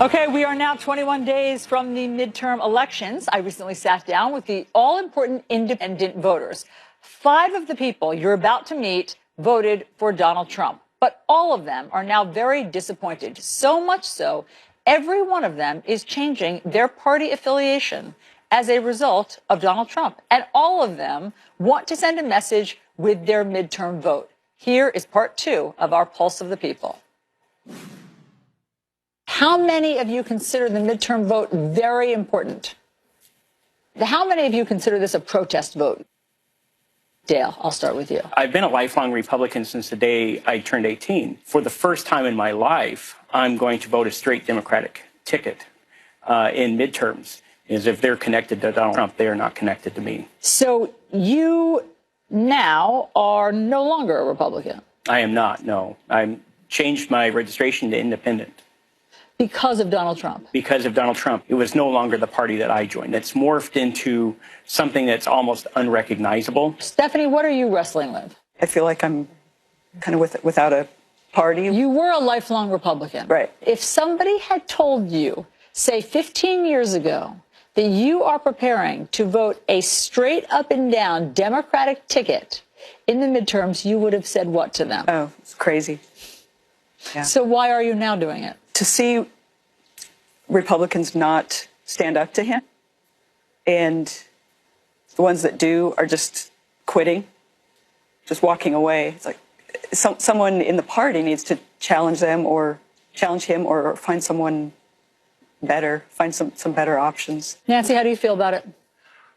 Okay, we are now 21 days from the midterm elections. I recently sat down with the all-important independent voters. 5 of the people you're about to meet voted for Donald Trump, but all of them are now very disappointed. So much so, every one of them is changing their party affiliation as a result of Donald Trump. And all of them want to send a message with their midterm vote. Here is part 2 of our Pulse of the People. How many of you consider the midterm vote very important? How many of you consider this a protest vote? Dale, I'll start with you. I've been a lifelong Republican since the day I turned 18. For the first time in my life, I'm going to vote a straight Democratic ticket in midterms. As if they're connected to Donald Trump, they are not connected to me. So you now are no longer a Republican? I am not, no. I changed my registration to independent. Because of Donald Trump? Because of Donald Trump. It was no longer the party that I joined. It's morphed into something that's almost unrecognizable. Stephanie, what are you wrestling with? I feel like I'm kind of without a party. You were a lifelong Republican. Right. If somebody had told you, say 15 years ago, that you are preparing to vote a straight up and down Democratic ticket in the midterms, you would have said what to them? Oh, it's crazy. Yeah. So why are you now doing it? To see Republicans not stand up to him, and the ones that do are just quitting, just walking away. It's like someone in the party needs to challenge them or challenge him or find someone better, find some better options. Nancy, how do you feel about it?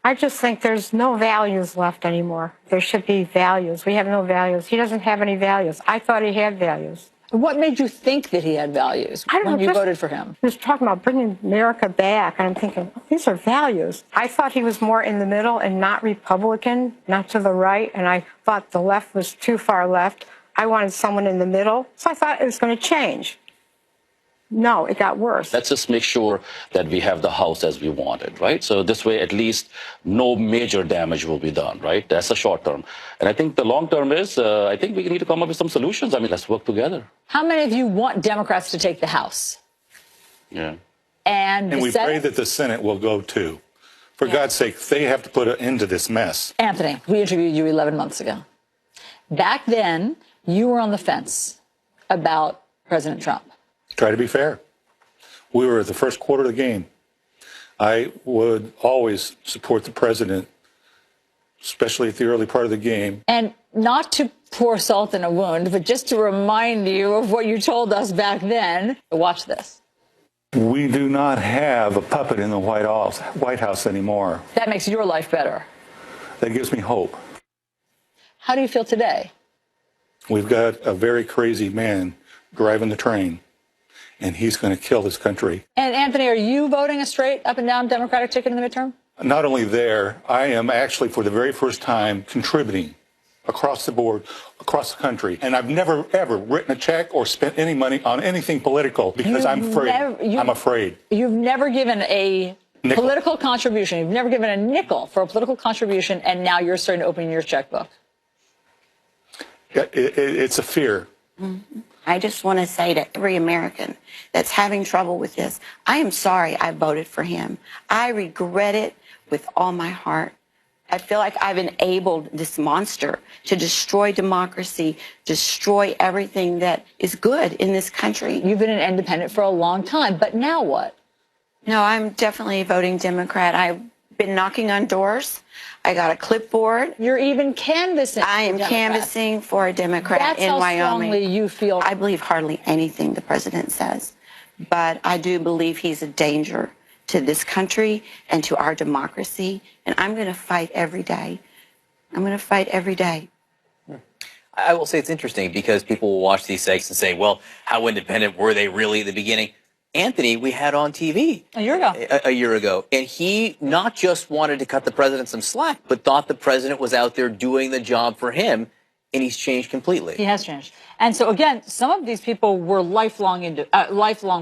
I just think there's no values left anymore. There should be values. We have no values. He doesn't have any values. I thought he had values. What made you think that he had values when you voted for him? He was talking about bringing America back, and I'm thinking, oh, these are values. I thought he was more in the middle and not Republican, not to the right, and I thought the left was too far left. I wanted someone in the middle, so I thought it was going to change. No, it got worse. Let's just make sure that we have the house as we wanted, right? So this way, at least no major damage will be done, right? That's the short term. And I think the long term is, I think we need to come up with some solutions. I mean, let's work together. How many of you want Democrats to take the House? Yeah. And we pray that the Senate will go too. For God's sake, they have to put an end to this mess. Anthony, we interviewed you 11 months ago. Back then, you were on the fence about President Trump. Try to be fair. We were at the first quarter of the game. I would always support the president, especially at the early part of the game. And not to pour salt in a wound, but just to remind you of what you told us back then. Watch this. We do not have a puppet in the White House anymore. That makes your life better. That gives me hope. How do you feel today? We've got a very crazy man driving the train, and he's going to kill this country. And Anthony, are you voting a straight up and down Democratic ticket in the midterm? Not only there, I am actually for the very first time contributing across the board, across the country. And I've never, ever written a check or spent any money on anything political because I'm afraid. You've never given a political contribution. You've never given a nickel for a political contribution, and now you're starting to open your checkbook. It's a fear. Mm-hmm. I just want to say to every American that's having trouble with this, I am sorry I voted for him. I regret it with all my heart. I feel like I've enabled this monster to destroy democracy, destroy everything that is good in this country. You've been an independent for a long time, but now what? No, I'm definitely voting Democrat. I've been knocking on doors. I got a clipboard. You're even canvassing. I am canvassing for a Democrat in Wyoming. That's how strongly you feel. I believe hardly anything the president says, but I do believe he's a danger to this country and to our democracy, and I'm going to fight every day. I'm going to fight every day. I will say it's interesting because people will watch these segments and say, well, how independent were they really at the beginning? Anthony, we had on TV a year ago, and he not just wanted to cut the president some slack, but thought the president was out there doing the job for him, and he's changed completely. He has changed. And so, again, some of these people were lifelong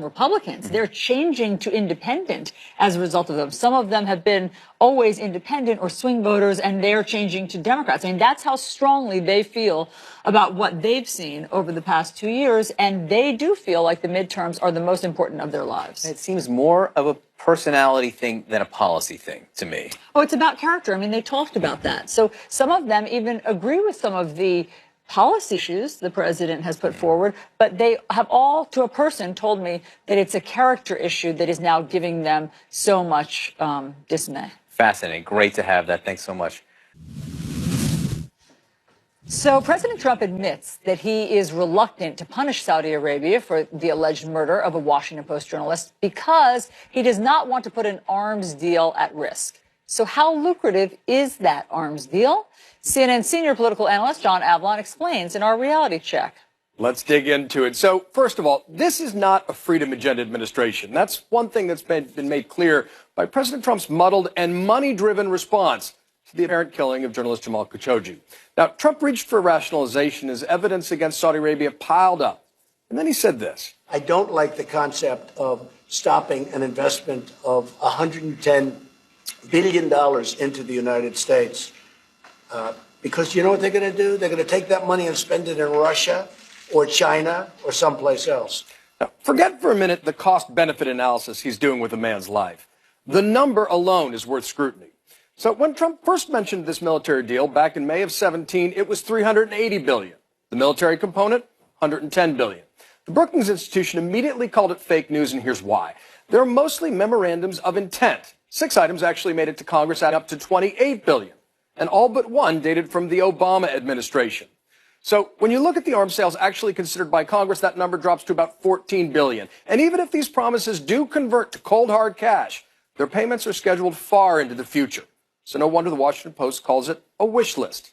Republicans. They're changing to independent as a result of them. Some of them have been always independent or swing voters, and they're changing to Democrats. I mean, that's how strongly they feel about what they've seen over the past 2 years, and they do feel like the midterms are the most important of their lives. It seems more of a personality thing than a policy thing to me. Oh, it's about character. I mean, they talked about that. So some of them even agree with some of the policy issues the president has put forward, but they have all, to a person, told me that it's a character issue that is now giving them so much dismay. Fascinating. Great to have that. Thanks so much. So President Trump admits that he is reluctant to punish Saudi Arabia for the alleged murder of a Washington Post journalist because he does not want to put an arms deal at risk. So how lucrative is that arms deal? CNN senior political analyst John Avlon explains in our reality check. Let's dig into it. So, first of all, this is not a freedom agenda administration. That's one thing that's been made clear by President Trump's muddled and money-driven response to the apparent killing of journalist Jamal Khashoggi. Now, Trump reached for rationalization as evidence against Saudi Arabia piled up. And then he said this. I don't like the concept of stopping an investment of $110 billion into the United States. Because you know what they're going to do? They're going to take that money and spend it in Russia or China or someplace else. Now, forget for a minute the cost-benefit analysis he's doing with a man's life. The number alone is worth scrutiny. So when Trump first mentioned this military deal back in May of 17, it was $380 billion. The military component, $110 billion. The Brookings Institution immediately called it fake news, and here's why. They're mostly memorandums of intent. 6 items actually made it to Congress, adding up to $28 billion. And all but one dated from the Obama administration. So when you look at the arms sales actually considered by Congress, that number drops to about $14 billion. And even if these promises do convert to cold, hard cash, their payments are scheduled far into the future. So no wonder the Washington Post calls it a wish list.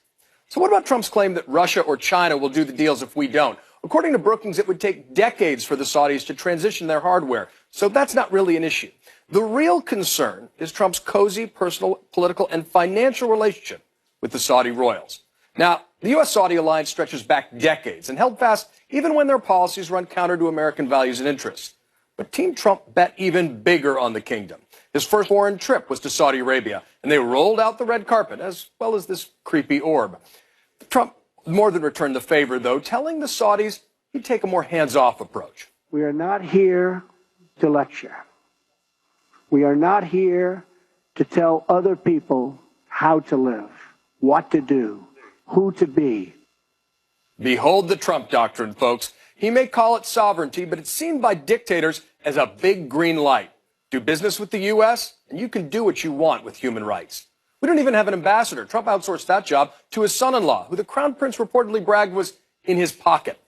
So what about Trump's claim that Russia or China will do the deals if we don't? According to Brookings, it would take decades for the Saudis to transition their hardware. So that's not really an issue. The real concern is Trump's cozy personal, political, and financial relationship with the Saudi royals. Now, the U.S.-Saudi alliance stretches back decades and held fast even when their policies run counter to American values and interests. But Team Trump bet even bigger on the kingdom. His first foreign trip was to Saudi Arabia, and they rolled out the red carpet, as well as this creepy orb. Trump more than returned the favor, though, telling the Saudis he'd take a more hands-off approach. We are not here to lecture. We are not here to tell other people how to live, what to do, who to be. Behold the Trump doctrine, folks. He may call it sovereignty, but it's seen by dictators as a big green light. Do business with the U.S., and you can do what you want with human rights. We don't even have an ambassador. Trump outsourced that job to his son-in-law, who the Crown Prince reportedly bragged was in his pocket.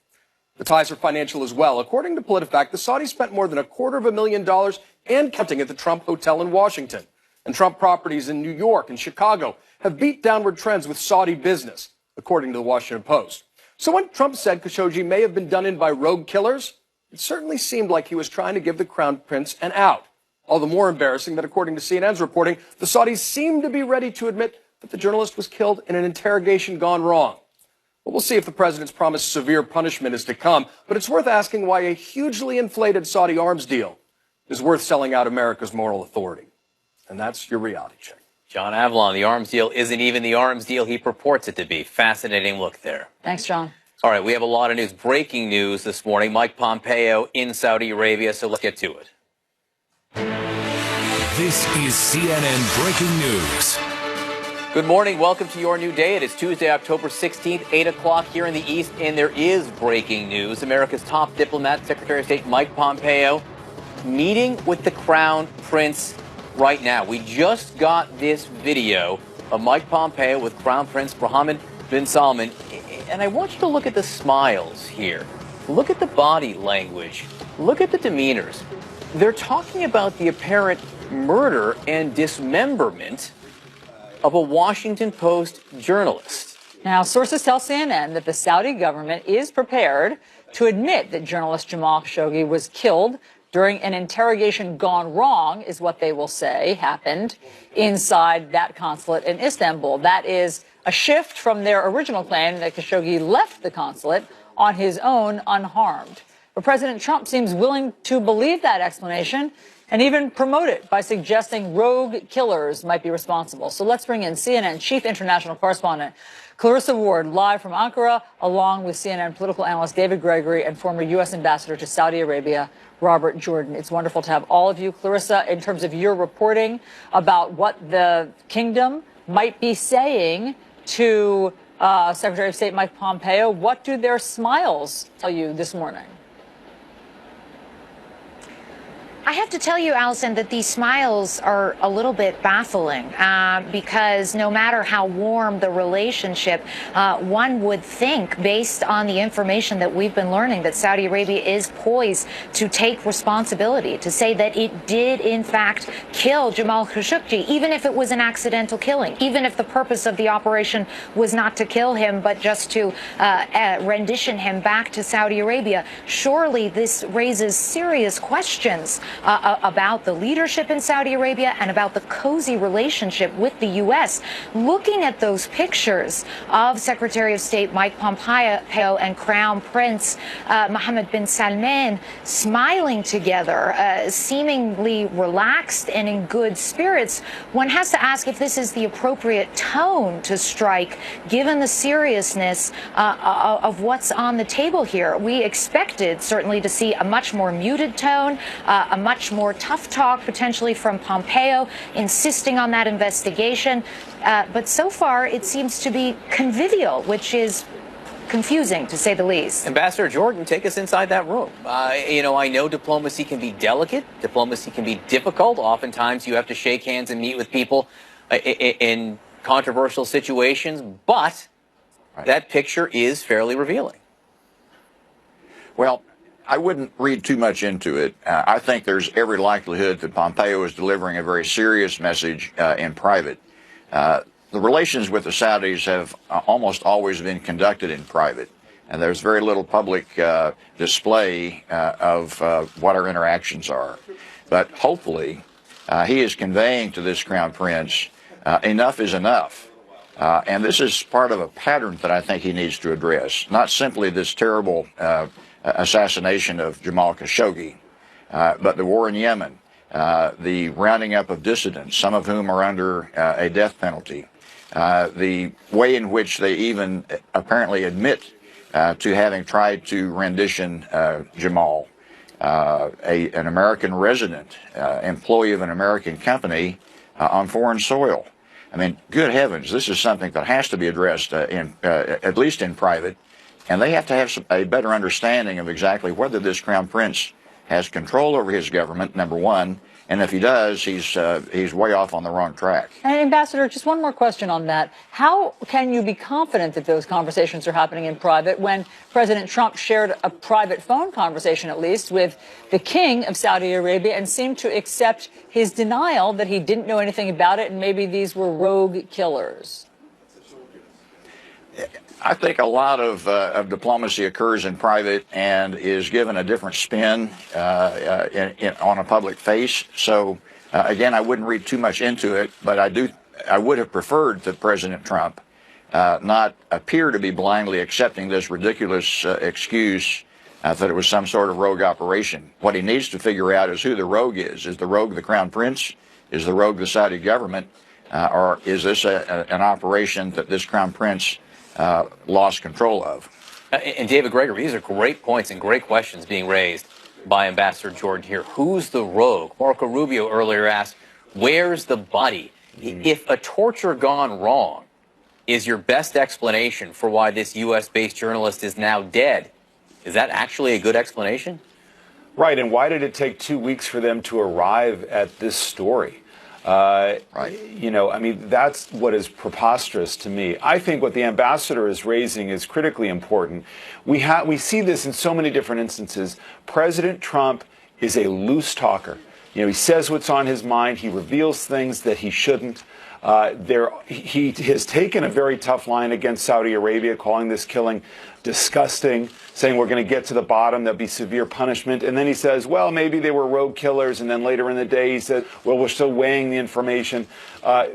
The ties are financial as well. According to PolitiFact, the Saudis spent more than $250,000 and counting at the Trump Hotel in Washington. And Trump properties in New York and Chicago have beat downward trends with Saudi business, according to the Washington Post. So when Trump said Khashoggi may have been done in by rogue killers, it certainly seemed like he was trying to give the Crown Prince an out. All the more embarrassing that, according to CNN's reporting, the Saudis seemed to be ready to admit that the journalist was killed in an interrogation gone wrong. Well, we'll see if the president's promised severe punishment is to come, but it's worth asking why a hugely inflated Saudi arms deal is worth selling out America's moral authority. And that's your reality check. John Avlon, the arms deal isn't even the arms deal he purports it to be. Fascinating look there. Thanks, John. All right, we have a lot of news. Breaking news this morning. Mike Pompeo in Saudi Arabia, so let's get to it. This is CNN Breaking News. Good morning. Welcome to your new day. It is Tuesday, October 16th, 8 o'clock here in the East, and there is breaking news. America's top diplomat, Secretary of State Mike Pompeo, meeting with the Crown Prince right now. We just got this video of Mike Pompeo with Crown Prince Mohammed bin Salman, and I want you to look at the smiles here. Look at the body language. Look at the demeanors. They're talking about the apparent murder and dismemberment of a Washington Post journalist. Now, sources tell CNN that the Saudi government is prepared to admit that journalist Jamal Khashoggi was killed during an interrogation gone wrong, is what they will say happened inside that consulate in Istanbul. That is a shift from their original claim that Khashoggi left the consulate on his own unharmed. But President Trump seems willing to believe that explanation and even promote it by suggesting rogue killers might be responsible. So let's bring in CNN chief international correspondent Clarissa Ward, live from Ankara, along with CNN political analyst David Gregory and former U.S. ambassador to Saudi Arabia, Robert Jordan. It's wonderful to have all of you. Clarissa, in terms of your reporting about what the kingdom might be saying to Secretary of State Mike Pompeo, what do their smiles tell you this morning? I have to tell you, Allison, that these smiles are a little bit baffling because no matter how warm the relationship, one would think, based on the information that we've been learning, that Saudi Arabia is poised to take responsibility, to say that it did, in fact, kill Jamal Khashoggi, even if it was an accidental killing, even if the purpose of the operation was not to kill him, but just to rendition him back to Saudi Arabia. Surely this raises serious questions about the leadership in Saudi Arabia and about the cozy relationship with the U.S. Looking at those pictures of Secretary of State Mike Pompeo and Crown Prince Mohammed bin Salman smiling together, seemingly relaxed and in good spirits, one has to ask if this is the appropriate tone to strike, given the seriousness of what's on the table here. We expected certainly to see a much more muted tone, a much more tough talk potentially from Pompeo, insisting on that investigation. But so far, it seems to be convivial, which is confusing, to say the least. Ambassador Jordan, take us inside that room. I know diplomacy can be delicate. Diplomacy can be difficult. Oftentimes, you have to shake hands and meet with people in controversial situations. But that picture is fairly revealing. Well, I wouldn't read too much into it. I think there's every likelihood that Pompeo is delivering a very serious message in private. The relations with the Saudis have almost always been conducted in private, and there's very little public display of what our interactions are. But hopefully, he is conveying to this Crown Prince, enough is enough. And this is part of a pattern that I think he needs to address, not simply this terrible assassination of Jamal Khashoggi, but the war in Yemen, the rounding up of dissidents, some of whom are under a death penalty, the way in which they even apparently admit to having tried to rendition Jamal, an American resident, employee of an American company on foreign soil. I mean, good heavens, this is something that has to be addressed at least in private. And they have to have a better understanding of exactly whether this Crown Prince has control over his government, number one, and if he does, he's way off on the wrong track. And Ambassador, just one more question on that. How can you be confident that those conversations are happening in private when President Trump shared a private phone conversation, at least, with the King of Saudi Arabia and seemed to accept his denial that he didn't know anything about it and maybe these were rogue killers? I think a lot of diplomacy occurs in private and is given a different spin on a public face. So, again, I wouldn't read too much into it, but I would have preferred that President Trump not appear to be blindly accepting this ridiculous excuse that it was some sort of rogue operation. What he needs to figure out is who the rogue is. Is the rogue the Crown Prince? Is the rogue the Saudi government? Or is this an operation that this Crown Prince lost control of? And David Gregory, these are great points and great questions being raised by Ambassador Jordan here. Who's the rogue? Marco Rubio earlier asked, where's the body? If a torture gone wrong is your best explanation for why this U.S.-based journalist is now dead, is that actually a good explanation? Right, and why did it take 2 weeks for them to arrive at this story? Right. You know, I mean, that's what is preposterous to me. I think what the ambassador is raising is critically important. We see this in so many different instances. President Trump is a loose talker. You know, he says what's on his mind. He reveals things that he shouldn't. He has taken a very tough line against Saudi Arabia, calling this killing disgusting, saying we're going to get to the bottom, there'll be severe punishment. And then he says, well, maybe they were rogue killers. And then later in the day, he said, well, we're still weighing the information.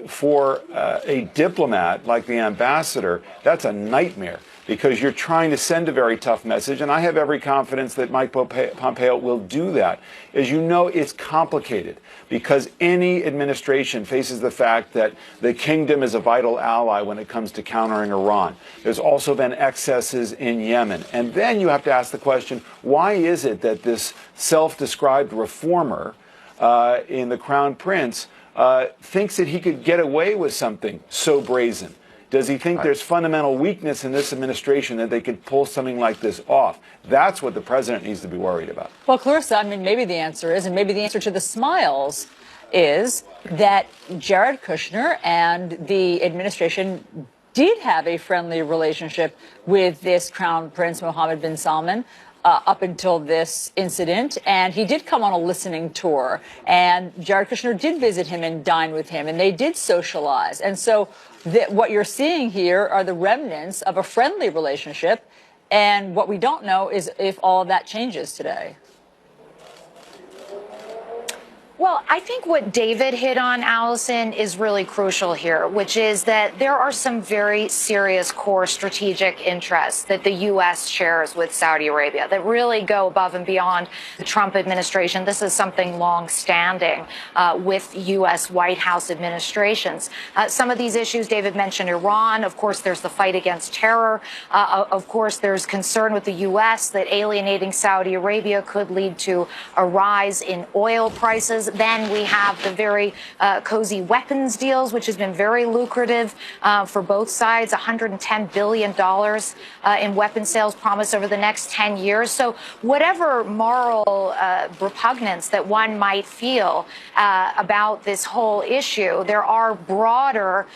For a diplomat like the ambassador, that's a nightmare. because you're trying to send a very tough message, and I have every confidence that Mike Pompeo will do that. As you know, it's complicated because any administration faces the fact that the kingdom is a vital ally when it comes to countering Iran. There's also been excesses in Yemen. And then you have to ask the question, why is it that this self-described reformer in the Crown Prince thinks that he could get away with something so brazen? Does he think there's fundamental weakness in this administration that they could pull something like this off? That's what the president needs to be worried about. Well, Clarissa, I mean, maybe the answer is, and maybe the answer to the smiles is that Jared Kushner and the administration did have a friendly relationship with this Crown Prince Mohammed bin Salman up until this incident, and he did come on a listening tour, and Jared Kushner did visit him and dine with him, and they did socialize. And so what you're seeing here are the remnants of a friendly relationship, and what we don't know is if all of that changes today. Well, I think what David hit on, Allison, is really crucial here, which is that there are some very serious core strategic interests that the U.S. shares with Saudi Arabia that really go above and beyond the Trump administration. This is something long-standing with U.S. White House administrations. Some of these issues, David mentioned Iran. Of course, there's the fight against terror. Of course, there's concern with the U.S. that alienating Saudi Arabia could lead to a rise in oil prices. Then we have the very cozy weapons deals, which has been very lucrative for both sides, $110 billion in weapon sales promised over the next 10 years. So whatever moral repugnance that one might feel about this whole issue, there are broader,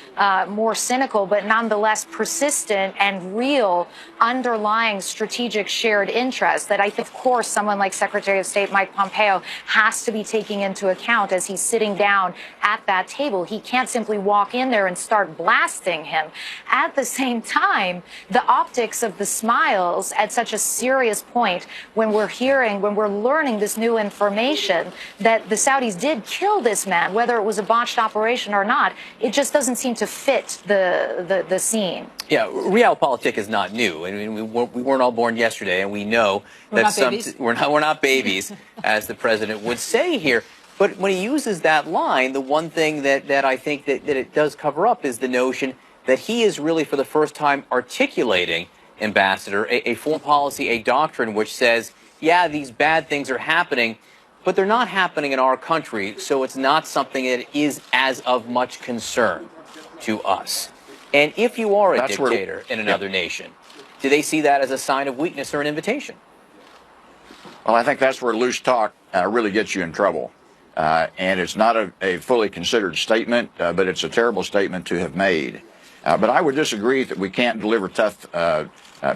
more cynical, but nonetheless persistent and real underlying strategic shared interests that I think, of course, someone like Secretary of State Mike Pompeo has to be taking into account as he's sitting down at that table. He can't simply walk in there and start blasting him. At the same time, the optics of the smiles at such a serious point when we're learning this new information that the Saudis did kill this man, whether it was a botched operation or not, it just doesn't seem to fit the scene. Yeah, realpolitik is not new. I mean, we weren't all born yesterday, and we know that we're not babies, as the president would say here. But when he uses that line, the one thing that I think that it does cover up is the notion that he is really, for the first time, articulating, Ambassador, a foreign policy, a doctrine which says, yeah, these bad things are happening, but they're not happening in our country, so it's not something that is as of much concern to us. And if you are a dictator in another nation, do they see that as a sign of weakness or an invitation? Well, I think that's where loose talk really gets you in trouble. And it's not a fully considered statement, but it's a terrible statement to have made. But I would disagree that we can't deliver tough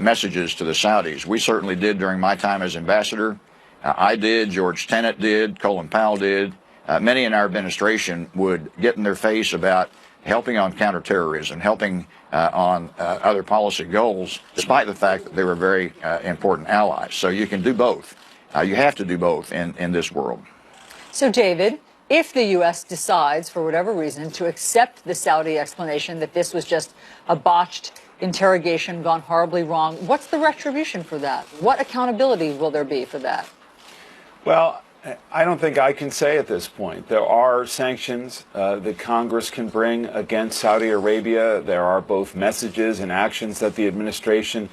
messages to the Saudis. We certainly did during my time as ambassador. I did, George Tenet did, Colin Powell did. Many in our administration would get in their face about helping on counterterrorism, helping on other policy goals, despite the fact that they were very important allies. So you can do both. You have to do both in this world. So, David, if the U.S. decides, for whatever reason, to accept the Saudi explanation that this was just a botched interrogation gone horribly wrong, what's the retribution for that? What accountability will there be for that? Well, I don't think I can say at this point. There are sanctions that Congress can bring against Saudi Arabia. There are both messages and actions that the administration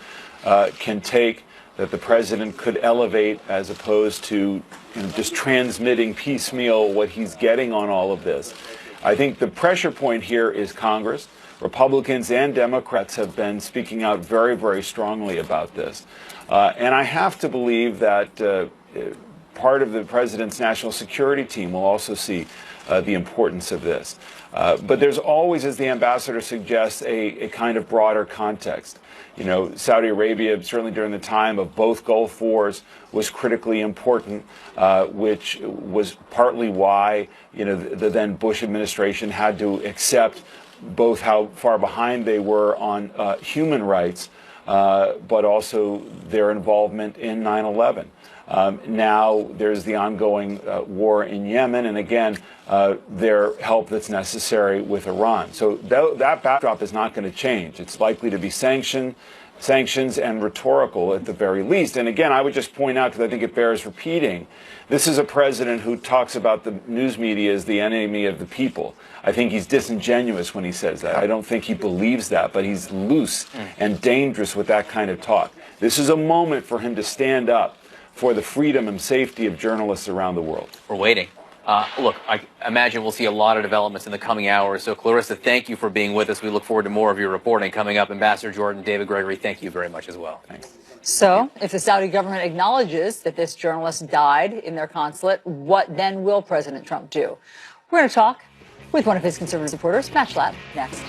can take, that the president could elevate, as opposed to just transmitting piecemeal what he's getting on all of this. I think the pressure point here is Congress. Republicans and Democrats have been speaking out very, very strongly about this. And I have to believe that part of the president's national security team will also see the importance of this. But there's always, as the ambassador suggests, a kind of broader context. You know, Saudi Arabia, certainly during the time of both Gulf Wars, was critically important, which was partly why, the then Bush administration had to accept both how far behind they were on human rights, but also their involvement in 9/11. Now there's the ongoing war in Yemen, and again, their help that's necessary with Iran. So that backdrop is not going to change. It's likely to be sanctioned, sanctions and rhetorical at the very least. And again, I would just point out, because I think it bears repeating, this is a president who talks about the news media as the enemy of the people. I think he's disingenuous when he says that. I don't think he believes that, but he's loose and dangerous with that kind of talk. This is a moment for him to stand up for the freedom and safety of journalists around the world. We're waiting. Look, I imagine we'll see a lot of developments in the coming hours. So, Clarissa, thank you for being with us. We look forward to more of your reporting coming up. Ambassador Jordan, David Gregory, thank you very much as well. Thanks. So, if the Saudi government acknowledges that this journalist died in their consulate, what then will President Trump do? We're going to talk with one of his conservative supporters, Matt Schlapp, next.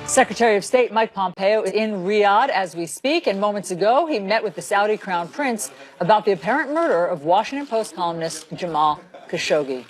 Secretary of State Mike Pompeo is in Riyadh as we speak, and moments ago he met with the Saudi Crown Prince about the apparent murder of Washington Post columnist Jamal Khashoggi.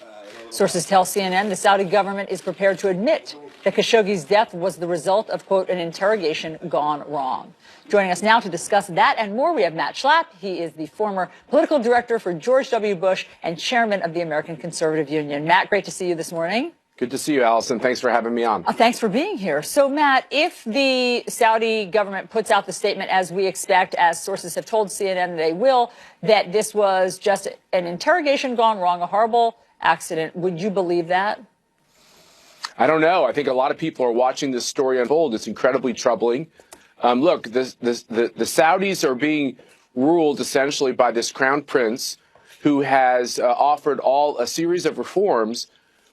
Sources tell CNN the Saudi government is prepared to admit that Khashoggi's death was the result of, quote, an interrogation gone wrong. Joining us now to discuss that and more, we have Matt Schlapp. He is the former political director for George W. Bush and chairman of the American Conservative Union. Matt, great to see you this morning. Good to see you, Allison. Thanks for having me on. Thanks for being here. So, Matt, if the Saudi government puts out the statement, as we expect, as sources have told CNN they will, that this was just an interrogation gone wrong, a horrible accident, would you believe that? I don't know. I think a lot of people are watching this story unfold. It's incredibly troubling. Look, the Saudis are being ruled essentially by this crown prince who has offered a series of reforms.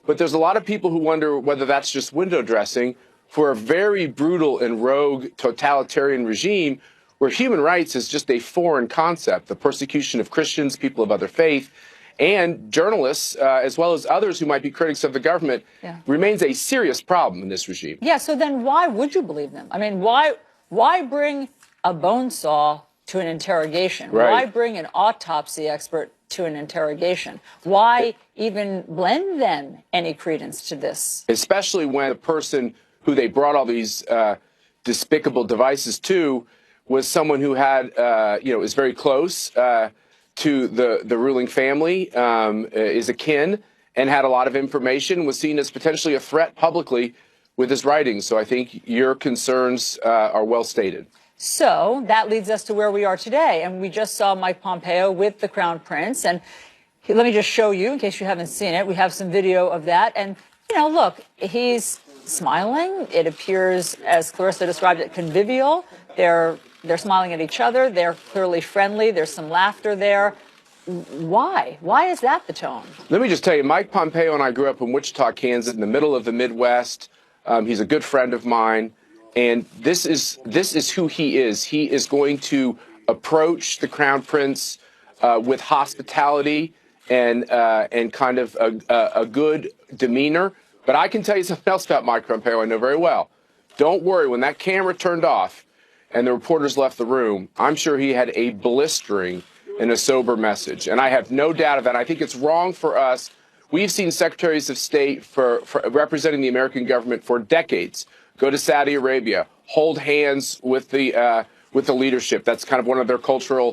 But there's a lot of people who wonder whether that's just window dressing for a very brutal and rogue totalitarian regime where human rights is just a foreign concept. The persecution of Christians, people of other faith, and journalists, as well as others who might be critics of the government, remains a serious problem in this regime. Yeah, so then why would you believe them? I mean, why bring a bone saw to an interrogation? Right. Why bring an autopsy expert to an interrogation? Why even lend them any credence to this? Especially when the person who they brought all these despicable devices to was someone who had, is very close to the ruling family, is akin, and had a lot of information, was seen as potentially a threat publicly with his writings. So I think your concerns are well stated. So that leads us to where we are today. And we just saw Mike Pompeo with the Crown Prince. And let me just show you, in case you haven't seen it, we have some video of that. And, look, he's smiling. It appears, as Clarissa described it, convivial. They're smiling at each other. They're clearly friendly. There's some laughter there. Why? Why is that the tone? Let me just tell you, Mike Pompeo and I grew up in Wichita, Kansas, in the middle of the Midwest. He's a good friend of mine. And this is who he is. He is going to approach the Crown Prince with hospitality and kind of a good demeanor. But I can tell you something else about Mike Pompeo I know very well. Don't worry, when that camera turned off and the reporters left the room, I'm sure he had a blistering and a sober message. And I have no doubt of that. I think it's wrong for us. We've seen secretaries of state for representing the American government for decades go to Saudi Arabia, hold hands with the leadership. That's kind of one of their cultural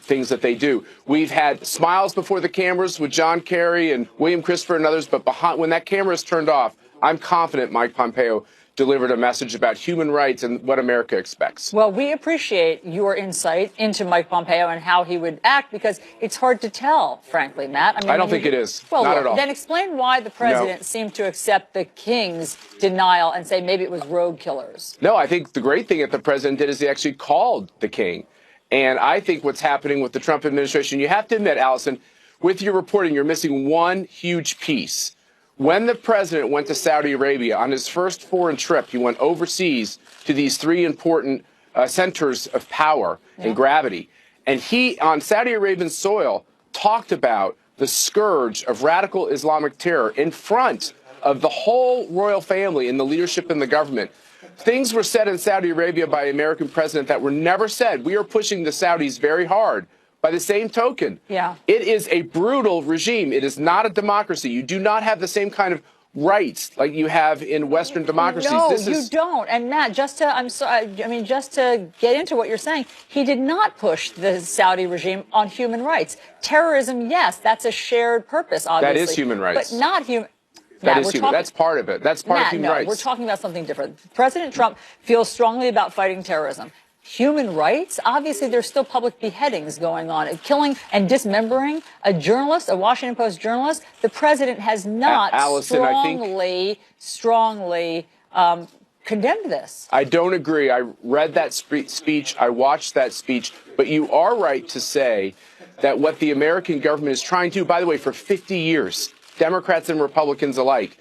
things that they do. We've had smiles before the cameras with John Kerry and William Christopher and others, but when that camera is turned off, I'm confident Mike Pompeo delivered a message about human rights and what America expects. Well, we appreciate your insight into Mike Pompeo and how he would act, because it's hard to tell, frankly, Matt. I don't think it is. Well, not at all. Then explain why the president seemed to accept the king's denial and say maybe it was rogue killers. No, I think the great thing that the president did is he actually called the king. And I think what's happening with the Trump administration, you have to admit, Allison, with your reporting, you're missing one huge piece. When the president went to Saudi Arabia on his first foreign trip, he went overseas to these three important centers of power and gravity. And he, on Saudi Arabian soil, talked about the scourge of radical Islamic terror in front of the whole royal family and the leadership in the government. Things were said in Saudi Arabia by an American president that were never said. We are pushing the Saudis very hard. By the same token, it is a brutal regime. It is not a democracy. You do not have the same kind of rights like you have in Western democracies. No, you don't. And Matt, just to get into what you're saying, he did not push the Saudi regime on human rights. Terrorism, yes, that's a shared purpose, obviously. That is human rights. But not human. That Matt, is human. That's part of it. That's part of human rights. We're talking about something different. President Trump feels strongly about fighting terrorism. Human rights? Obviously, there's still public beheadings going on, and killing and dismembering a journalist, a Washington Post journalist. The president has not Allison, strongly condemned this. I don't agree. I read that speech. I watched that speech. But you are right to say that what the American government is trying to do, by the way, for 50 years, Democrats and Republicans alike,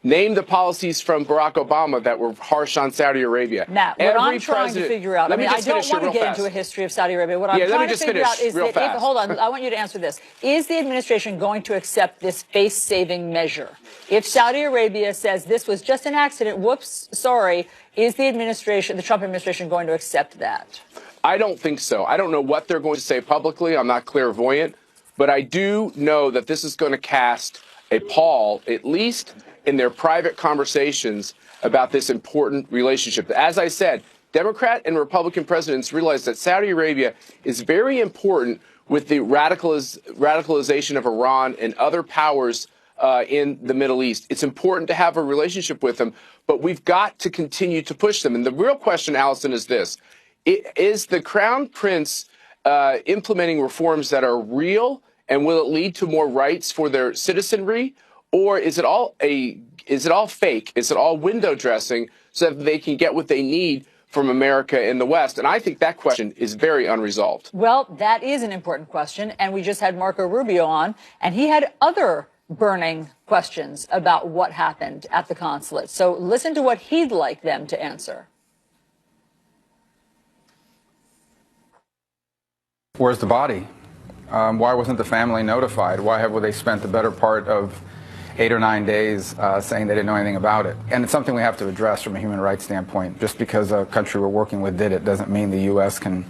name the policies from Barack Obama that were harsh on Saudi Arabia. Matt, what I'm trying to figure out, I mean, I don't want to get into a history of Saudi Arabia. What I'm trying to figure out is that, hold on, I want you to answer this. Is the administration going to accept this face-saving measure? If Saudi Arabia says this was just an accident, whoops, sorry, is the Trump administration going to accept that? I don't think so. I don't know what they're going to say publicly. I'm not clairvoyant. But I do know that this is going to cast a pall, at least in their private conversations about this important relationship. As I said, Democrat and Republican presidents realize that Saudi Arabia is very important with the radicalization of Iran and other powers in the Middle East. It's important to have a relationship with them, but we've got to continue to push them. And the real question, Allison, is this. Is the Crown Prince implementing reforms that are real, and will it lead to more rights for their citizenry, or is it all fake? Is it all window dressing so that they can get what they need from America in the West? And I think that question is very unresolved. Well, that is an important question, and we just had Marco Rubio on, and he had other burning questions about what happened at the consulate. So listen to what he'd like them to answer. Where's the body? Why wasn't the family notified? Why have they spent the better part of 8 or 9 days saying they didn't know anything about it? And it's something we have to address from a human rights standpoint. Just because a country we're working with did it doesn't mean the U.S. can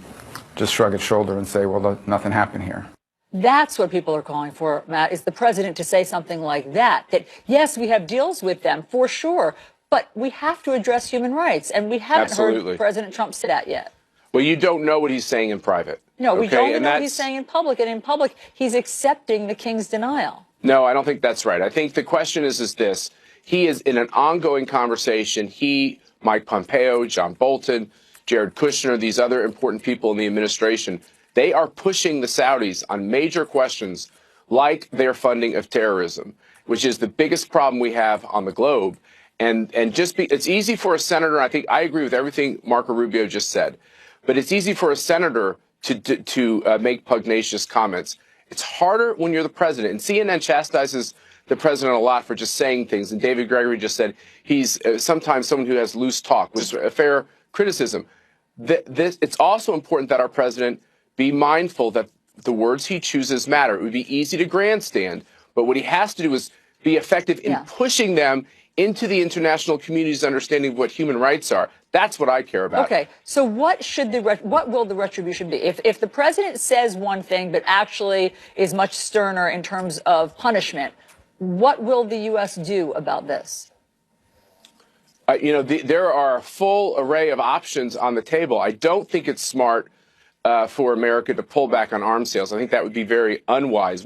just shrug its shoulder and say, well, nothing happened here. That's what people are calling for, Matt, is the president to say something like that, that, yes, we have deals with them, for sure, but we have to address human rights. And we haven't heard President Trump say that yet. Well, you don't know what he's saying in private. No, we don't know what he's saying in public. And in public, he's accepting the king's denial. No, I don't think that's right. I think the question is this. He is in an ongoing conversation. He, Mike Pompeo, John Bolton, Jared Kushner, these other important people in the administration, they are pushing the Saudis on major questions like their funding of terrorism, which is the biggest problem we have on the globe. And it's easy for a senator, I think I agree with everything Marco Rubio just said, but it's easy for a senator to make pugnacious comments. It's harder when you're the president. And CNN chastises the president a lot for just saying things. And David Gregory just said he's sometimes someone who has loose talk, which is a fair criticism. It's also important that our president be mindful that the words he chooses matter. It would be easy to grandstand, but what he has to do is be effective in pushing them into the international community's understanding of what human rights are. That's what I care about. Okay, so what will the retribution be? If the president says one thing but actually is much sterner in terms of punishment, what will the U.S. do about this? There are a full array of options on the table. I don't think it's smart for America to pull back on arms sales. I think that would be very unwise.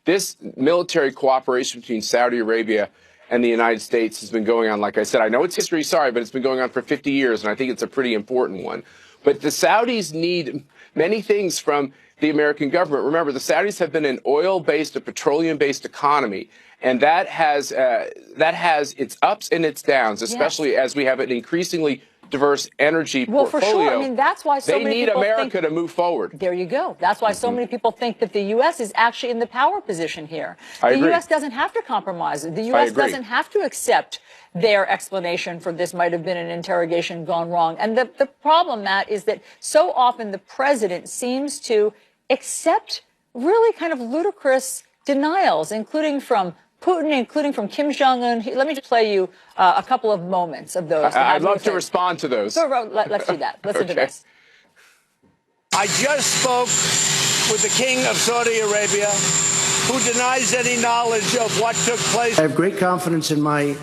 This military cooperation between Saudi Arabia and the United States has been going on, like I said. I know it's history, sorry, but it's been going on for 50 years, and I think it's a pretty important one. But the Saudis need many things from the American government. Remember, the Saudis have been an oil-based, a petroleum-based economy, and that has its ups and its downs, especially as we have an increasingly diverse energy portfolio. For sure. I mean, that's why so many people need America to move forward. There you go. That's why so many people think that the U.S. is actually in the power position here. The U.S. doesn't have to compromise. The U.S. doesn't have to accept their explanation for this might have been an interrogation gone wrong. And the problem, Matt, is that so often the president seems to accept really kind of ludicrous denials, including from Putin, including from Kim Jong-un. Let me just play you a couple of moments of those. I'd love to respond to those. So let's do that. Listen to this. I just spoke with the King of Saudi Arabia, who denies any knowledge of what took place. I have great confidence in my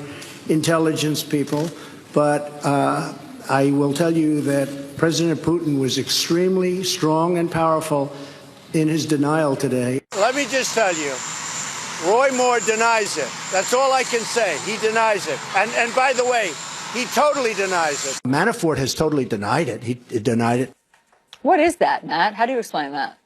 intelligence people, but I will tell you that President Putin was extremely strong and powerful in his denial today. Let me just tell you, Roy Moore denies it. That's all I can say. He denies it. And by the way, he totally denies it. Manafort has totally denied it. He denied it. What is that, Matt? How do you explain that?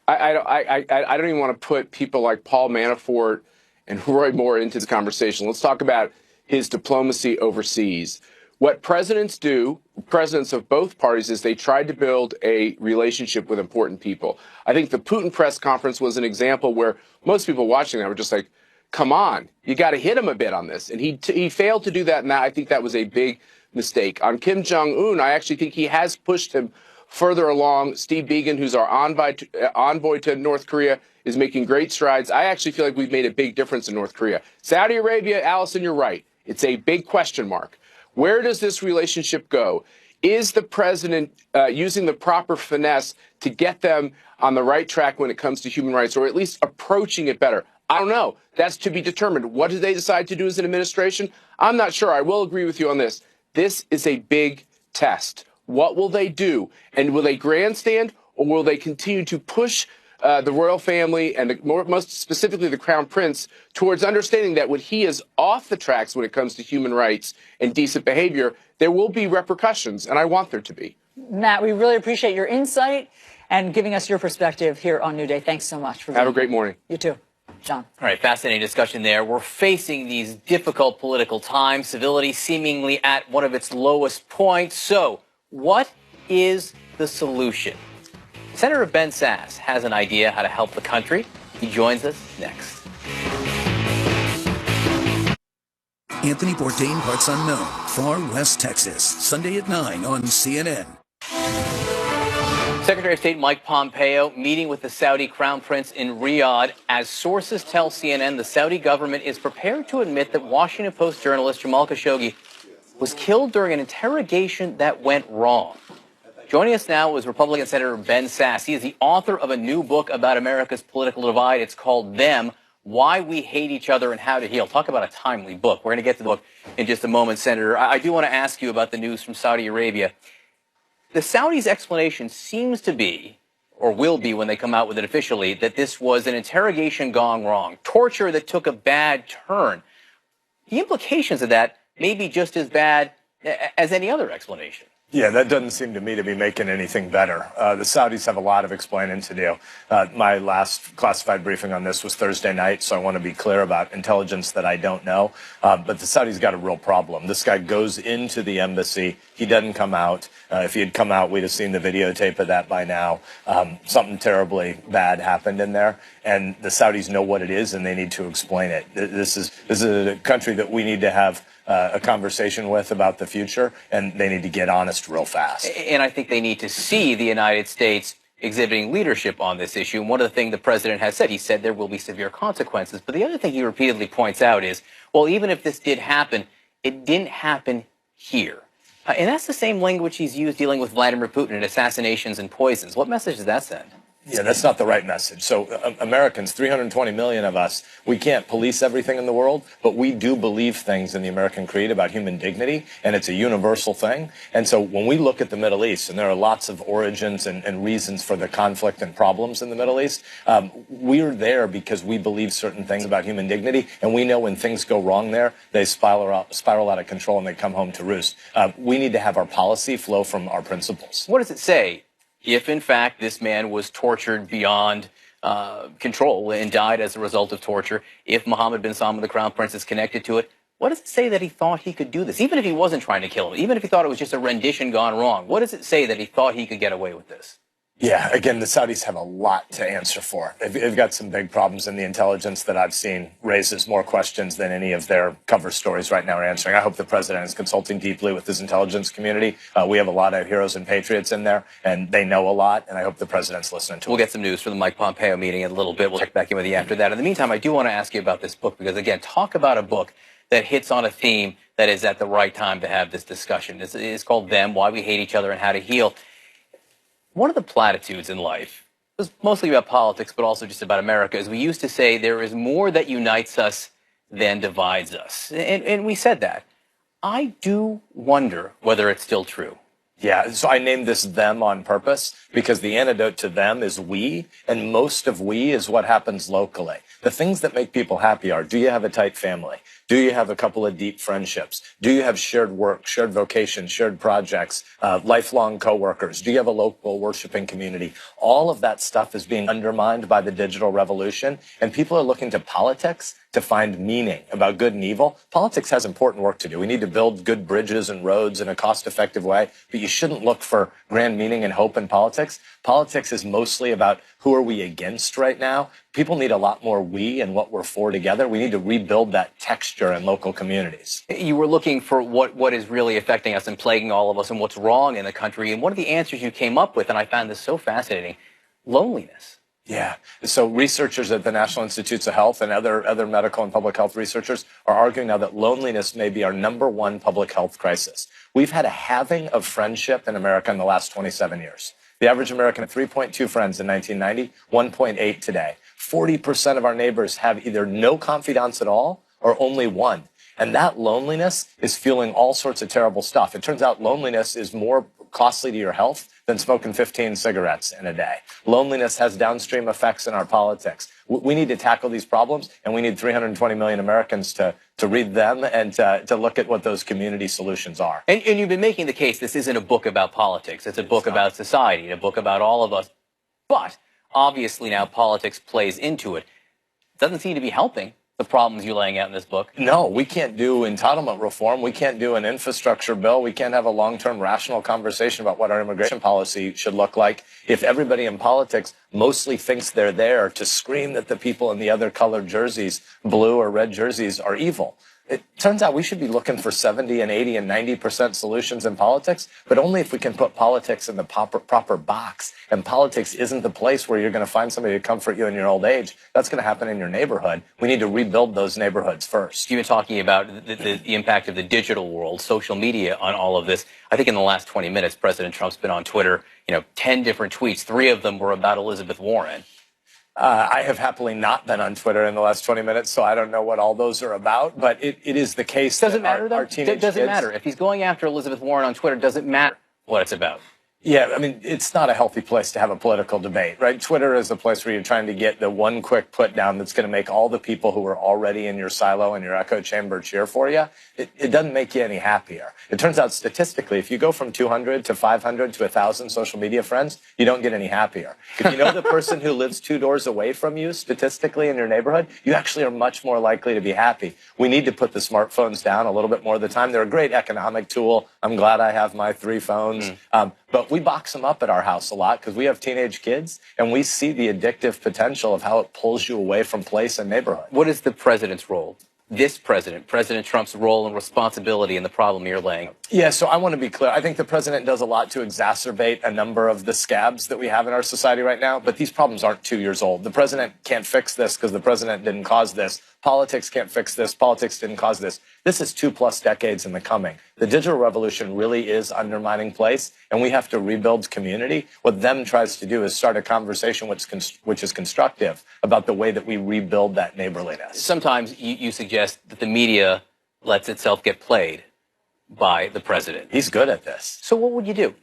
I don't even want to put people like Paul Manafort and Roy Moore into the conversation. Let's talk about his diplomacy overseas. What presidents do, presidents of both parties, is they tried to build a relationship with important people. I think the Putin press conference was an example where most people watching that were just like, come on, you got to hit him a bit on this. And he failed to do that, and I think that was a big mistake. On Kim Jong-un, I actually think he has pushed him further along. Steve Biegun, who's our envoy to North Korea, is making great strides. I actually feel like we've made a big difference in North Korea. Saudi Arabia, Allison, you're right. It's a big question mark. Where does this relationship go? Is the president using the proper finesse to get them on the right track when it comes to human rights, or at least approaching it better? I don't know. That's to be determined. What do they decide to do as an administration? I'm not sure. I will agree with you on this. This is a big test. What will they do? And will they grandstand, or will they continue to push the royal family and most specifically the crown prince towards understanding that when he is off the tracks when it comes to human rights and decent behavior, there will be repercussions, and I want there to be. Matt, we really appreciate your insight and giving us your perspective here on New Day. Thanks so much for being Have a great morning. You too. John. All right, fascinating discussion there. We're facing these difficult political times, civility seemingly at one of its lowest points. So, what is the solution? Senator Ben Sasse has an idea how to help the country. He joins us next. Anthony Bourdain Parts Unknown, Far West Texas, Sunday at 9 on CNN. Secretary of State Mike Pompeo meeting with the Saudi Crown Prince in Riyadh. As sources tell CNN, the Saudi government is prepared to admit that Washington Post journalist Jamal Khashoggi was killed during an interrogation that went wrong. Joining us now is Republican Senator Ben Sasse. He is the author of a new book about America's political divide. It's called Them, Why We Hate Each Other and How to Heal. Talk about a timely book. We're going to get to the book in just a moment, Senator. I do want to ask you about the news from Saudi Arabia. The Saudis' explanation seems to be, or will be when they come out with it officially, that this was an interrogation gone wrong, torture that took a bad turn. The implications of that may be just as bad as any other explanation. Yeah, that doesn't seem to me to be making anything better. The Saudis have a lot of explaining to do. My last classified briefing on this was Thursday night, so I want to be clear about intelligence that I don't know. But the Saudis got a real problem. This guy goes into the embassy. He doesn't come out. If he had come out, we'd have seen the videotape of that by now. Something terribly bad happened in there, and the Saudis know what it is, and they need to explain it. This is a country that we need to have a conversation with about the future, and they need to get honest real fast. And I think they need to see the United States exhibiting leadership on this issue. And one of the things the president has said, he said there will be severe consequences. But the other thing he repeatedly points out is, well, even if this did happen, it didn't happen here. And that's the same language he's used dealing with Vladimir Putin and assassinations and poisons. What message does that send? Yeah, that's not the right message. So Americans, 320 million of us, we can't police everything in the world, but we do believe things in the American creed about human dignity, and it's a universal thing. And so when we look at the Middle East, and there are lots of origins and reasons for the conflict and problems in the Middle East, we're there because we believe certain things about human dignity, and we know when things go wrong there, they spiral out of control and they come home to roost. We need to have our policy flow from our principles. What does it say if, in fact, this man was tortured beyond control and died as a result of torture? If Mohammed bin Salman, the crown prince, is connected to it, what does it say that he thought he could do this? Even if he wasn't trying to kill him, even if he thought it was just a rendition gone wrong, what does it say that he thought he could get away with this? Yeah, again, the Saudis have a lot to answer for. They've got some big problems, and the intelligence that I've seen raises more questions than any of their cover stories right now are answering. I hope the president is consulting deeply with his intelligence community. We have a lot of heroes and patriots in there, and they know a lot, and I hope the president's listening to them. We'll get some news from the Mike Pompeo meeting in a little bit. We'll check back in with you after that. In the meantime, I do want to ask you about this book, because, again, talk about a book that hits on a theme that is at the right time to have this discussion. It's called Them, Why We Hate Each Other and How to Heal. One of the platitudes in life, it was mostly about politics, but also just about America, is we used to say there is more that unites us than divides us. And we said that. I do wonder whether it's still true. Yeah, so I named this them on purpose because the antidote to them is we, and most of we is what happens locally. The things that make people happy are, do you have a tight family? Do you have a couple of deep friendships? Do you have shared work, shared vocation, shared projects, lifelong coworkers? Do you have a local worshiping community? All of that stuff is being undermined by the digital revolution, and people are looking to politics to find meaning about good and evil. Politics has important work to do. We need to build good bridges and roads in a cost-effective way, but you shouldn't look for grand meaning and hope in politics. Politics is mostly about who are we against right now. People need a lot more we and what we're for together. We need to rebuild that texture in local communities. You were looking for what is really affecting us and plaguing all of us and what's wrong in the country. And one of the answers you came up with, and I found this so fascinating, loneliness. Yeah. So researchers at the National Institutes of Health and other medical and public health researchers are arguing now that loneliness may be our #1 public health crisis. We've had a halving of friendship in America in the last 27 years. The average American had 3.2 friends in 1990, 1.8 today. 40% of our neighbors have either no confidants at all or only one. And that loneliness is fueling all sorts of terrible stuff. It turns out loneliness is more costly to your health than smoking 15 cigarettes in a day. Loneliness has downstream effects in our politics. We need to tackle these problems, and we need 320 million Americans to read them and to look at what those community solutions are. And you've been making the case this isn't a book about politics. It's a book about society, a book about all of us. But obviously now politics plays into it. It doesn't seem to be helping the problems you're laying out in this book. No, we can't do entitlement reform. We can't do an infrastructure bill. We can't have a long-term rational conversation about what our immigration policy should look like if everybody in politics mostly thinks they're there to scream that the people in the other colored jerseys, blue or red jerseys, are evil. It turns out we should be looking for 70 and 80 and 90% solutions in politics, but only if we can put politics in the proper box. And politics isn't the place where you're going to find somebody to comfort you in your old age. That's going to happen in your neighborhood. We need to rebuild those neighborhoods first. You've been talking about the impact of the digital world, social media on all of this. I think in the last 20 minutes, President Trump's been on Twitter, 10 different tweets. 3 of them were about Elizabeth Warren. I have happily not been on Twitter in the last 20 minutes, so I don't know what all those are about, but it is the case that our teenage Does it kids... matter? If he's going after Elizabeth Warren on Twitter, does it matter what it's about? Yeah, I mean, it's not a healthy place to have a political debate, right? Twitter is a place where you're trying to get the one quick put down that's going to make all the people who are already in your silo and your echo chamber cheer for you. It doesn't make you any happier. It turns out statistically, if you go from 200 to 500 to 1,000 social media friends, you don't get any happier. If you know the person who lives 2 doors away from you, statistically in your neighborhood, you actually are much more likely to be happy. We need to put the smartphones down a little bit more of the time. They're a great economic tool. I'm glad I have my 3 phones. But we box them up at our house a lot because we have teenage kids, and we see the addictive potential of how it pulls you away from place and neighborhood. What is the president's role? This president, President Trump's role and responsibility in the problem you're laying? Yeah, so I want to be clear. I think the president does a lot to exacerbate a number of the scabs that we have in our society right now, but these problems aren't 2 years old. The president can't fix this because the president didn't cause this. Politics can't fix this. Politics didn't cause this. This is 2+ decades in the coming. The digital revolution really is undermining place, and we have to rebuild community. What them tries to do is start a conversation which is constructive about the way that we rebuild that neighborliness. Sometimes you suggest that the media lets itself get played by the president. He's good at this. So what would you do?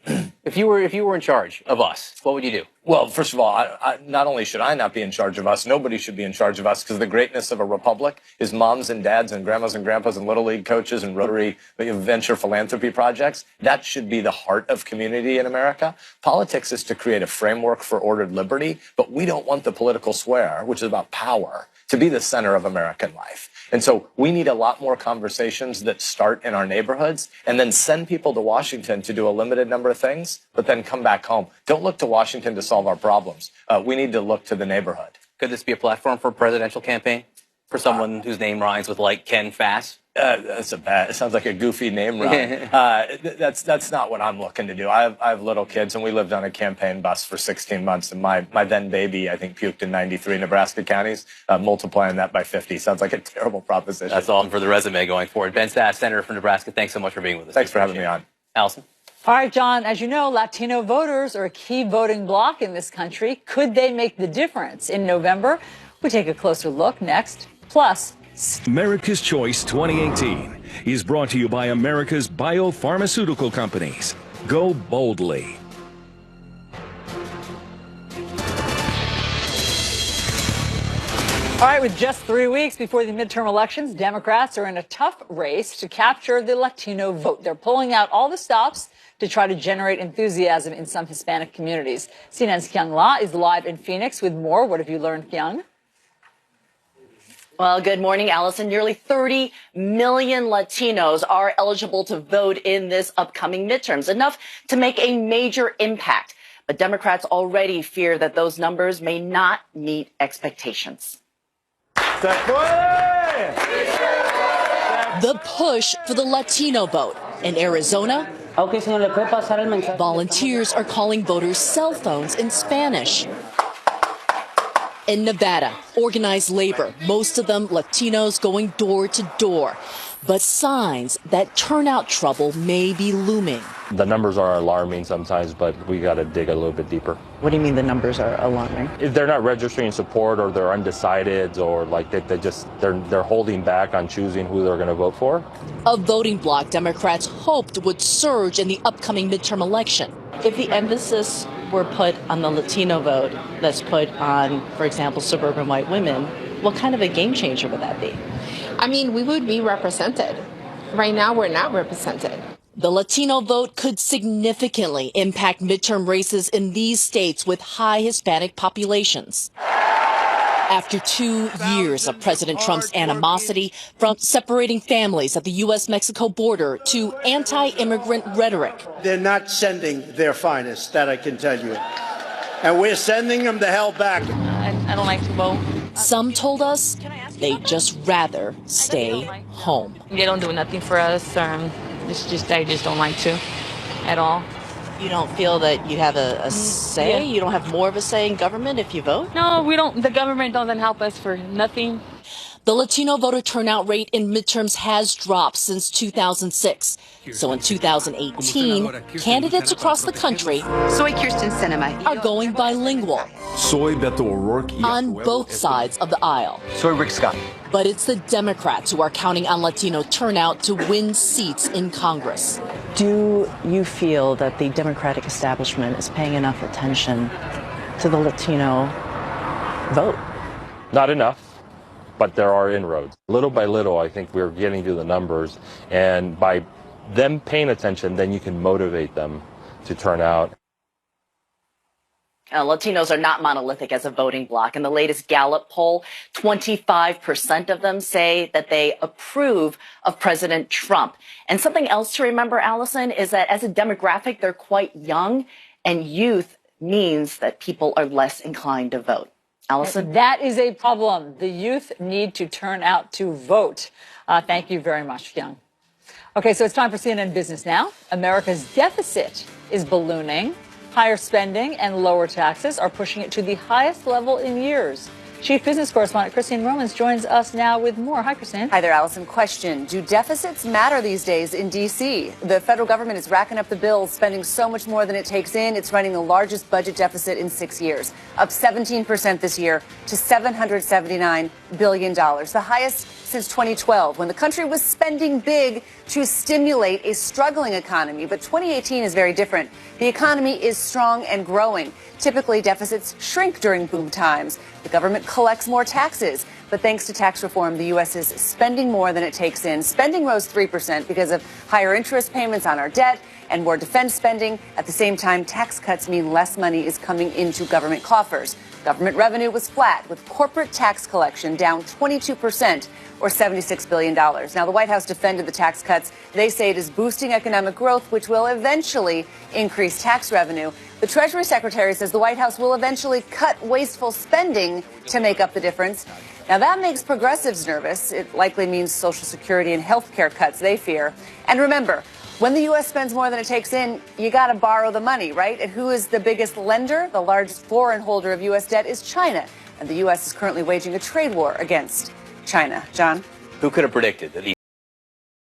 If you were in charge of us, what would you do? Well, first of all, not only should I not be in charge of us, nobody should be in charge of us, because the greatness of a republic is moms and dads and grandmas and grandpas and Little League coaches and Rotary venture philanthropy projects. That should be the heart of community in America. Politics is to create a framework for ordered liberty, but we don't want the political square, which is about power, to be the center of American life. And so we need a lot more conversations that start in our neighborhoods and then send people to Washington to do a limited number of things, but then come back home. Don't look to Washington to solve our problems. We need to look to the neighborhood. Could this be a platform for a presidential campaign? For someone whose name rhymes with, like, Ken Fass? It sounds like a goofy name rhyme. That's not what I'm looking to do. I have little kids, and we lived on a campaign bus for 16 months, and my then baby, I think, puked in 93 Nebraska counties. Multiplying that by 50 sounds like a terrible proposition. That's all for the resume going forward. Ben Sass, Senator from Nebraska, thanks so much for being with us. Thanks for having me on. Allison? All right, John, as you know, Latino voters are a key voting bloc in this country. Could they make the difference in November? We take a closer look next. Plus, America's Choice 2018 is brought to you by America's biopharmaceutical companies. Go boldly. All right, with just 3 weeks before the midterm elections, Democrats are in a tough race to capture the Latino vote. They're pulling out all the stops to try to generate enthusiasm in some Hispanic communities. CNN's Kyung La is live in Phoenix with more. What have you learned, Kyung? Well, good morning, Allison. Nearly 30 million Latinos are eligible to vote in this upcoming midterms, enough to make a major impact. But Democrats already fear that those numbers may not meet expectations. The push for the Latino vote. In Arizona, volunteers are calling voters cell phones in Spanish. In Nevada, organized labor, most of them Latinos going door to door. But signs that turnout trouble may be looming. The numbers are alarming sometimes, but we got to dig a little bit deeper. What do you mean the numbers are alarming? If they're not registering support, or they're undecided, or like they're holding back on choosing who they're going to vote for. A voting bloc Democrats hoped would surge in the upcoming midterm election. If the emphasis were put on the Latino vote that's put on, for example, suburban white women, what kind of a game changer would that be? I mean, we would be represented. Right now, we're not represented. The Latino vote could significantly impact midterm races in these states with high Hispanic populations. After 2 years of President Trump's animosity, from separating families at the U.S.-Mexico border to anti-immigrant rhetoric. They're not sending their finest, that I can tell you. And we're sending them the hell back. I don't like to vote. Some told us they'd just rather stay home. They don't do nothing for us. It's just I just don't like to at all. You don't feel that you have a say? Yeah. You don't have more of a say in government if you vote? No, we don't. The government doesn't help us for nothing. The Latino voter turnout rate in midterms has dropped since 2006. So in 2018, candidates across the country are going bilingual Soy Beto O'Rourke. on both sides of the aisle. Soy Rick Scott. But it's the Democrats who are counting on Latino turnout to win seats in Congress. Do you feel that the Democratic establishment is paying enough attention to the Latino vote? Not enough, but there are inroads. Little by little, I think we're getting to the numbers, and by them paying attention, then you can motivate them to turn out. Latinos are not monolithic as a voting bloc. In the latest Gallup poll, 25% of them say that they approve of President Trump. And something else to remember, Allison, is that as a demographic, they're quite young, and youth means that people are less inclined to vote. Allison? That is a problem. The youth need to turn out to vote. Thank you very much, Young. Okay, so it's time for CNN Business Now. America's deficit is ballooning. Higher spending and lower taxes are pushing it to the highest level in years. Chief Business Correspondent Christine Romans joins us now with more. Hi, Christine. Hi there, Allison. Question. Do deficits matter these days in D.C.? The federal government is racking up the bills, spending so much more than it takes in. It's running the largest budget deficit in 6 years, up 17% this year to $779 billion, the highest since 2012, when the country was spending big to stimulate a struggling economy. But 2018 is very different. The economy is strong and growing. Typically, deficits shrink during boom times. The government collects more taxes. But thanks to tax reform, the U.S. is spending more than it takes in. Spending rose 3% because of higher interest payments on our debt and more defense spending. At the same time, tax cuts mean less money is coming into government coffers. Government revenue was flat, with corporate tax collection down 22%, or $76 billion. Now, the White House defended the tax cuts. They say it is boosting economic growth, which will eventually increase tax revenue. The Treasury Secretary says the White House will eventually cut wasteful spending to make up the difference. Now, that makes progressives nervous. It likely means Social Security and health care cuts they fear. And remember, when the U.S. spends more than it takes in, you got to borrow the money, right? And who is the biggest lender? The largest foreign holder of U.S. debt is China. And the U.S. is currently waging a trade war against China. John? Who could have predicted that